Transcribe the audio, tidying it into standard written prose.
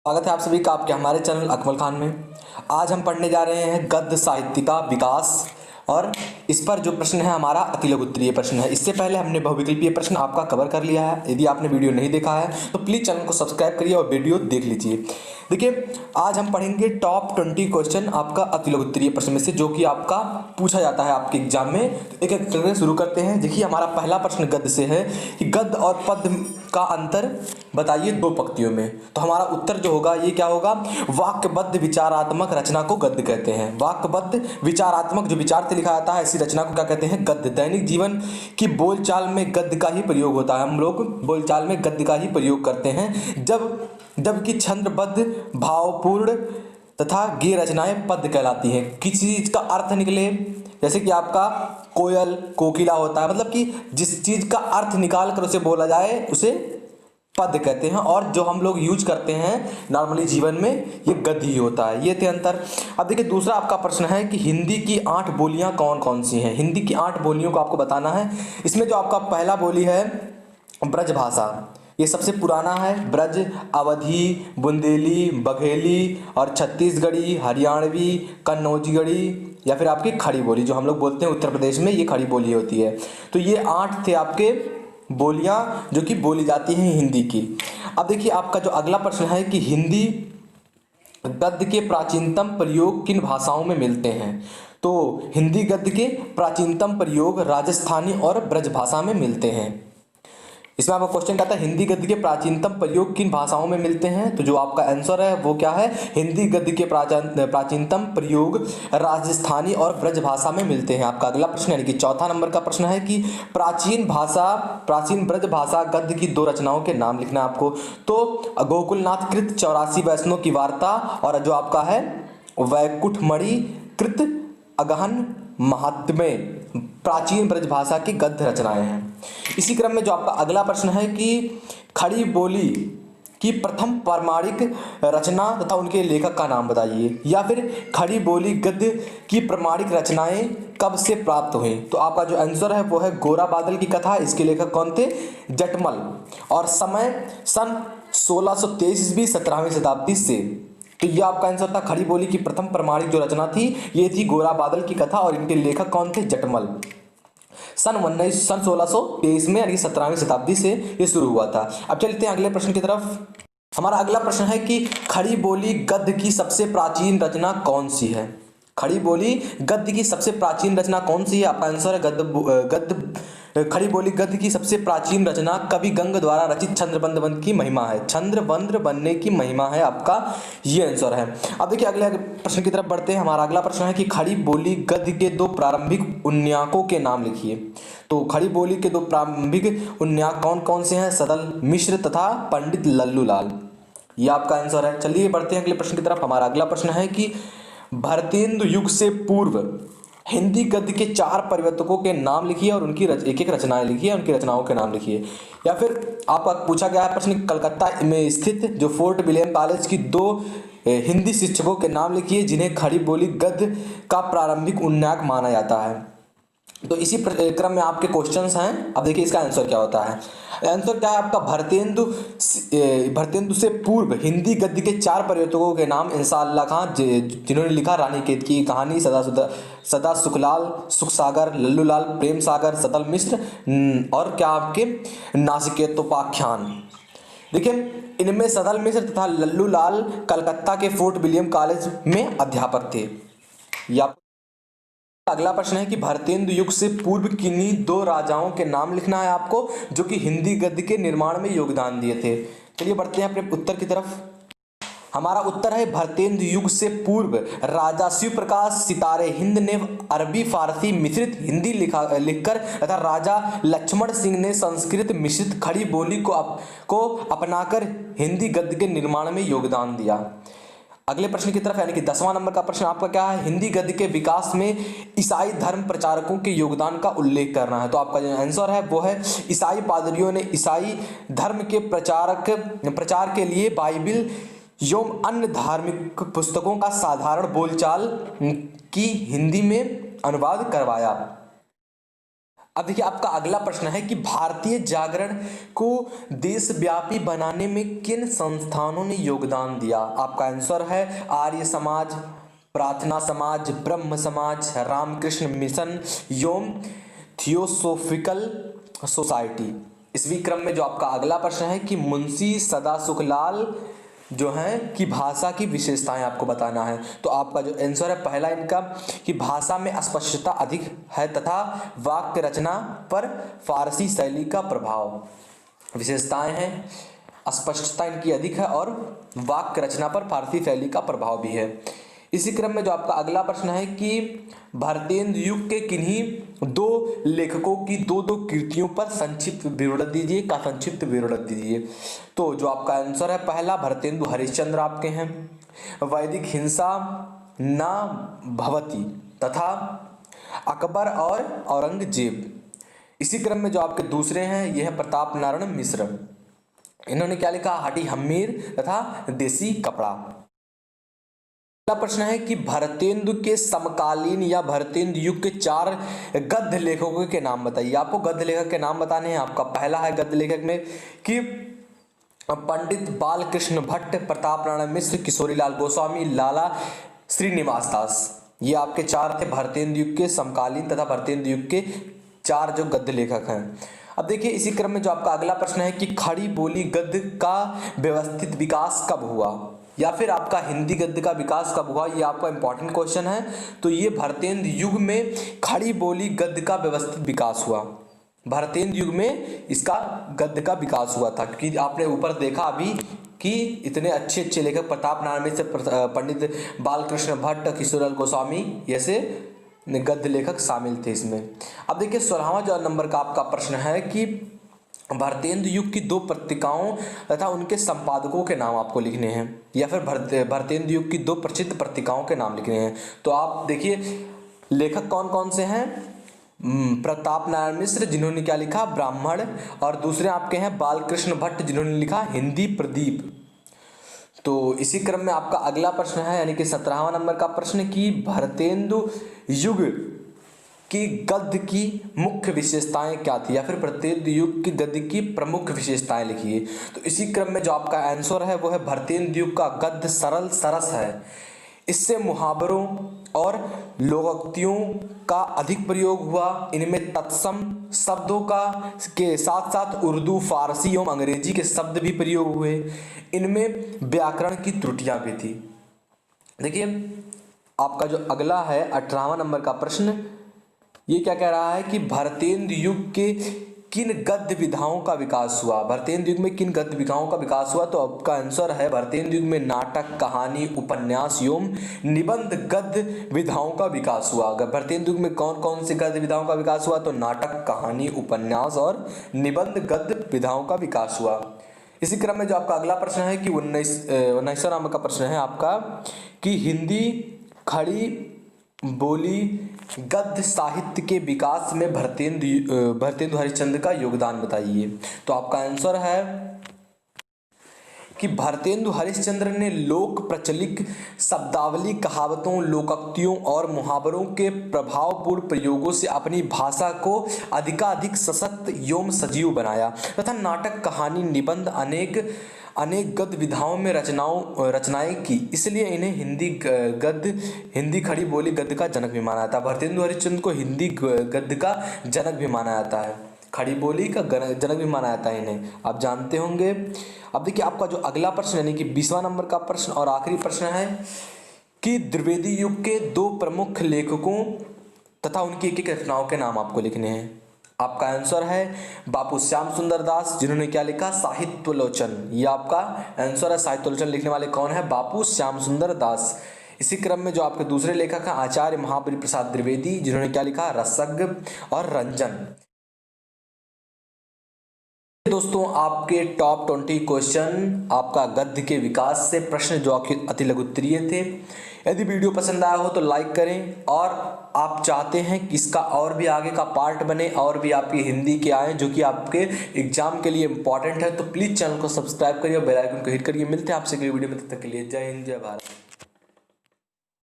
स्वागत है आप सभी का आपके हमारे चैनल अकमल खान में। आज हम पढ़ने जा रहे हैं गद्य साहित्य का विकास और इस पर जो प्रश्न है हमारा अति लघु उत्तरीय प्रश्न है। इससे पहले हमने बहुविकल्पीय प्रश्न आपका कवर कर लिया है। यदि आपने वीडियो नहीं देखा है तो प्लीज़ चैनल को सब्सक्राइब करिए और वीडियो देख लीजिए। देखिए, आज हम पढ़ेंगे टॉप 20 क्वेश्चन आपका अति लघु उत्तरीय प्रश्न में से, जो कि आपका पूछा जाता है आपके एग्जाम में। तो एक एक करके शुरू करते हैं। देखिए, हमारा पहला प्रश्न गद्य से है कि गद्य और पद्य का अंतर बताइए दो पंक्तियों में। तो हमारा उत्तर जो होगा ये क्या होगा? वाक्यबद्ध विचारात्मक रचना को गद्य कहते हैं। वाक्यबद्ध विचारात्मक जो विचार से लिखा जाता है ऐसी रचना को क्या कहते हैं? गद्य। दैनिक जीवन की बोलचाल में गद्य का ही प्रयोग होता है। हम लोग बोलचाल में गद्य का ही प्रयोग करते हैं। जबकि छंदबद्ध भावपूर्ण तथा गेय रचनाएं पद्य कहलाती हैं। किसी चीज का अर्थ निकले, जैसे कि आपका कोयल कोकिला होता है, मतलब कि जिस चीज का अर्थ निकाल कर उसे बोला जाए उसे पद्य कहते हैं। और जो हम लोग यूज करते हैं नॉर्मली जीवन में ये गद्य ही होता है। ये थे अंतर। अब देखिए, दूसरा आपका प्रश्न है कि हिंदी की 8 बोलियां कौन कौन सी हैं। हिंदी की 8 बोलियों को आपको बताना है। इसमें जो आपका पहला बोली है ब्रज भाषा, ये सबसे पुराना है। ब्रज, अवधी, बुंदेली, बघेली और छत्तीसगढ़ी, हरियाणवी, कन्नौजगढ़ी या फिर आपकी खड़ी बोली जो हम लोग बोलते हैं उत्तर प्रदेश में, ये खड़ी बोली होती है। तो ये 8 थे आपके बोलियां जो कि बोली जाती हैं हिंदी की। अब देखिए, आपका जो अगला प्रश्न है कि हिंदी गद्य के प्राचीनतम प्रयोग किन भाषाओं में मिलते हैं। तो हिंदी गद्य के प्राचीनतम प्रयोग राजस्थानी और ब्रज भाषा में मिलते हैं। इसमें आपका क्वेश्चन कहता है हिंदी गद्य के प्राचीनतम प्रयोग किन भाषाओं में मिलते हैं। तो जो आपका आंसर है वो क्या है? हिंदी गद्य के प्राचीनतम प्रयोग राजस्थानी और ब्रज भाषा में मिलते हैं। आपका अगला प्रश्न यानी कि चौथा नंबर का प्रश्न है कि प्राचीन ब्रज भाषा गद्य की 2 रचनाओं के नाम लिखना है आपको। तो गोकुलनाथ कृत 84 वैष्णव की वार्ता और जो आपका है वैकुंठमणि कृत अगहन महात्म्य प्राचीन ब्रज भाषा की गद्य रचनाएं हैं। इसी क्रम में जो आपका अगला प्रश्न है कि खड़ी बोली की प्रथम प्रामाणिक रचना तथा उनके लेखक का नाम बताइए। या फिर खड़ी बोली गद्य की प्रमाणिक रचनाएं कब से प्राप्त हुई। तो आपका जो आंसर है वो है गोरा बादल की कथा। इसके लेखक कौन थे? जटमल। और समय सन 1623 ईस्वी 17वीं शताब्दी से। तो ये आपका आंसर था। खड़ी बोली की प्रथम प्रमाणिक जो रचना थी ये थी गोरा बादल की कथा और इनके लेखक कौन थे? जटमल। सन 1623 में यानी 17वीं शताब्दी से ये शुरू हुआ था। अब चलते हैं अगले प्रश्न की तरफ। हमारा अगला प्रश्न है कि खड़ी बोली गद्य की सबसे प्राचीन रचना कौन सी है। खड़ी बोली गद्य की सबसे प्राचीन रचना कौन सी है? आपका आंसर है खड़ी बोली गद्य की सबसे प्राचीन रचना कवि गंग द्वारा रचित छंद्रबंद बंद की महिमा है। छंद्रबंद बनने की महिमा है आपका ये आंसर है। अब देखिए, अगले प्रश्न की तरफ बढ़ते हैं। हमारा अगला प्रश्न है कि खड़ी बोली गद्य के 2 प्रारंभिक उन्याकों के नाम लिखिए। तो खड़ी बोली के 2 प्रारंभिक उन्याक कौन कौन से हैं? सदल मिश्र तथा पंडित लल्लूलाल। ये आपका आंसर है। चलिए बढ़ते हैं अगले प्रश्न की तरफ। हमारा अगला प्रश्न है कि भारतेंदु युग से पूर्व हिंदी गद्य के 4 प्रवर्तकों के नाम लिखिए और उनकी एक एक रचनाएं लिखिए, उनकी रचनाओं के नाम लिखिए। या फिर आपका पूछा गया है प्रश्न कलकत्ता में स्थित जो फोर्ट विलियम कॉलेज की 2 हिंदी शिक्षकों के नाम लिखिए जिन्हें खड़ी बोली गद्य का प्रारंभिक उन्नायक माना जाता है। तो इसी क्रम में आपके क्वेश्चंस हैं। अब देखिए इसका आंसर क्या होता है। आंसर क्या है आपका? भारतेंदु से पूर्व हिंदी गद्य के 4 प्रवर्तकों के नाम इंशाअल्लाह खां जिन्होंने लिखा रानी केत की कहानी, सदा सुखलाल, सुख सागर, लल्लूलाल, प्रेम सागर, सतल मिश्र और क्या आपके नासिकेतोपाख्यान। देखिए, इनमें सदल मिश्र तथा लल्लूलाल कलकत्ता के फोर्ट विलियम कॉलेज में अध्यापक थे। या अगला प्रश्न है कि भारतेंदु युग से पूर्व किन्हीं 2 राजाओं के नाम लिखना है आपको जो कि हिंदी गद्य के निर्माण में योगदान दिए थे। चलिए बढ़ते हैं अपने उत्तर की तरफ। हमारा उत्तर है भारतेंदु युग से पूर्व राजा शिव प्रकाश सितारे हिंद ने अरबी फारसी मिश्रित हिंदी लिखकर तथा राजा लक्ष्मण सिंह ने संस्कृत मिश्रित खड़ी बोली को अपनाकर हिंदी गद्य के निर्माण में योगदान दिया। अगले प्रश्न की तरफ यानी कि 10वां नंबर का प्रश्न आपका क्या है? हिंदी गद्य के विकास में ईसाई धर्म प्रचारकों के योगदान का उल्लेख करना है। तो आपका जो आंसर है वो है ईसाई पादरियों ने ईसाई धर्म के प्रचार के लिए बाइबिल एवं अन्य धार्मिक पुस्तकों का साधारण बोलचाल की हिंदी में अनुवाद करवाया। अब देखिए आपका अगला प्रश्न है कि भारतीय जागरण को देशव्यापी बनाने में किन संस्थानों ने योगदान दिया। आपका आंसर है आर्य समाज, प्रार्थना समाज, ब्रह्म समाज, रामकृष्ण मिशन एवं थियोसोफिकल सोसाइटी। इसी क्रम में जो आपका अगला प्रश्न है कि मुंशी सदासुखलाल जो है कि भाषा की विशेषताएं आपको बताना है। तो आपका जो आंसर है पहला इनका कि भाषा में स्पष्टता अधिक है तथा वाक्य रचना पर फारसी शैली का प्रभाव। विशेषताएं हैं, स्पष्टता इनकी अधिक है और वाक्य रचना पर फारसी शैली का प्रभाव भी है। इसी क्रम में जो आपका अगला प्रश्न है कि भारतेंदु युग के किन्हीं दो लेखकों की दो दो कृतियों पर संक्षिप्त विवरण दीजिए, का संक्षिप्त विवरण दीजिए। तो जो आपका आंसर है पहला भारतेंदु हरिश्चंद्र आपके हैं, वैदिक हिंसा न भवती तथा अकबर और औरंगजेब। इसी क्रम में जो आपके दूसरे हैं यह है प्रताप नारायण मिश्र, इन्होंने क्या लिखा, हटी हम्मीर तथा देसी कपड़ा। अगला प्रश्न है कि भारतेंदु के समकालीन या भारतेंदु युग के 4 गद्य लेखकों के नाम बताइए। आपको गद्य लेखक के नाम बताने हैं। आपका पहला है गद्य लेखक में कि पंडित बालकृष्ण भट्ट, प्रताप नारायण मिश्र, किशोरीलाल गोस्वामी, लाला श्रीनिवास दास। ये आपके 4 थे भारतेंदु युग के समकालीन तथा भारतेंदु युग के 4 जो गद्य लेखक हैं। अब देखिए इसी क्रम में जो आपका अगला प्रश्न है कि खड़ी बोली गद्य का व्यवस्थित विकास कब हुआ, या फिर आपका हिंदी गद्य का विकास कब हुआ। ये आपका इंपॉर्टेंट क्वेश्चन है। तो ये भारतेंदु युग में खड़ी बोली गद्य का व्यवस्थित विकास हुआ। भारतेंदु युग में इसका गद्य का विकास हुआ था, क्योंकि आपने ऊपर देखा अभी कि इतने अच्छे अच्छे लेखक प्रताप नारायण मिश्र, पंडित बालकृष्ण भट्ट, किशोरीलाल गोस्वामी जैसे गद्य लेखक शामिल थे इसमें। अब देखिए 16वां जो नंबर का आपका प्रश्न है कि भारतेंदु युग की 2 पत्रिकाओं तथा उनके संपादकों के नाम आपको लिखने हैं, या फिर भारतेंदु युग की 2 प्रसिद्ध पत्रिकाओं के नाम लिखने हैं। तो आप देखिए लेखक कौन कौन से हैं। प्रताप नारायण मिश्र जिन्होंने क्या लिखा, ब्राह्मण, और दूसरे आपके हैं बालकृष्ण भट्ट जिन्होंने लिखा हिंदी प्रदीप। तो इसी क्रम में आपका अगला प्रश्न है यानी कि 17वां नंबर का प्रश्न कि भारतेंदु युग कि गद्य की मुख्य विशेषताएं क्या थी, या फिर भारतेंदु युग की गद्य की प्रमुख विशेषताएं लिखिए। तो इसी क्रम में जो आपका आंसर है वो है भारतेंदु युग का गद्य सरल सरस है, इससे मुहावरों और लोकोक्तियों का अधिक प्रयोग हुआ। इनमें तत्सम शब्दों का के साथ साथ उर्दू, फारसी एवं अंग्रेजी के शब्द भी प्रयोग हुए। इनमें व्याकरण की त्रुटियां भी थी। देखिए आपका जो अगला है 18वां नंबर का प्रश्न, ये क्या कह रहा है कि भारतेंदु युग के किन गद्य विधाओं का विकास हुआ। भारतेंदु युग में किन गद्य विधाओं का विकास हुआ। तो आपका आंसर है भारतेंदु युग में नाटक, कहानी, उपन्यास एवं निबंध गद्य विधाओं का विकास हुआ। अगर भारतेंदु युग में कौन कौन सी गद्य विधाओं का विकास हुआ, तो नाटक, कहानी, उपन्यास और निबंध गद्य विधाओं का विकास हुआ। इसी क्रम में जो आपका अगला प्रश्न है कि 19वां नंबर का प्रश्न है आपका कि हिंदी खड़ी बोली गद्य साहित्य के विकास में भारतेंदु हरिश्चंद्र का योगदान बताइए। तो आपका आंसर है कि भारतेंदु हरिश्चंद्र ने लोक प्रचलित शब्दावली, कहावतों, लोकोक्तियों और मुहावरों के प्रभावपूर्ण प्रयोगों से अपनी भाषा को अधिकाधिक सशक्त एवं सजीव बनाया तथा नाटक, कहानी, निबंध अनेक गद्य विधाओं में रचनाएं की। इसलिए इन्हें हिंदी खड़ी बोली गद्य का जनक भी माना जाता है। भारतेंदु हरिश्चंद्र को हिंदी गद्य का जनक भी माना जाता है, खड़ी बोली का जनक भी माना जाता है इन्हें, आप जानते होंगे। अब देखिए आपका जो अगला प्रश्न यानी कि 20वां नंबर का प्रश्न और आखिरी प्रश्न है कि द्विवेदी युग के 2 प्रमुख लेखकों तथा उनकी एक एक रचनाओं के नाम आपको लिखने हैं। आपका आंसर है बापू श्याम सुंदर दास जिन्होंने क्या लिखा, साहित्योलोचन। ये आपका आंसर है। साहित्योलोचन लिखने वाले कौन है, बापू श्याम सुंदर दास। इसी क्रम में जो आपके दूसरे लेखक हैं आचार्य महाबली प्रसाद द्विवेदी जिन्होंने क्या लिखा, रसज्ञ और रंजन। दोस्तों आपके टॉप 20 क्वेश्चन आपका गद्य के विकास से प्रश्न जो अति लघु उत्तरीय थे। यदि वीडियो पसंद आया हो तो लाइक करें, और आप चाहते हैं कि इसका और भी आगे का पार्ट बने और भी आपकी हिंदी के आए जो कि आपके एग्जाम के लिए इंपॉर्टेंट है, तो प्लीज़ चैनल को सब्सक्राइब करिए और बेल आइकन को हिट करिए। मिलते हैं आपसे अगली वीडियो में, तब तक के लिए जय हिंद, जय भारत।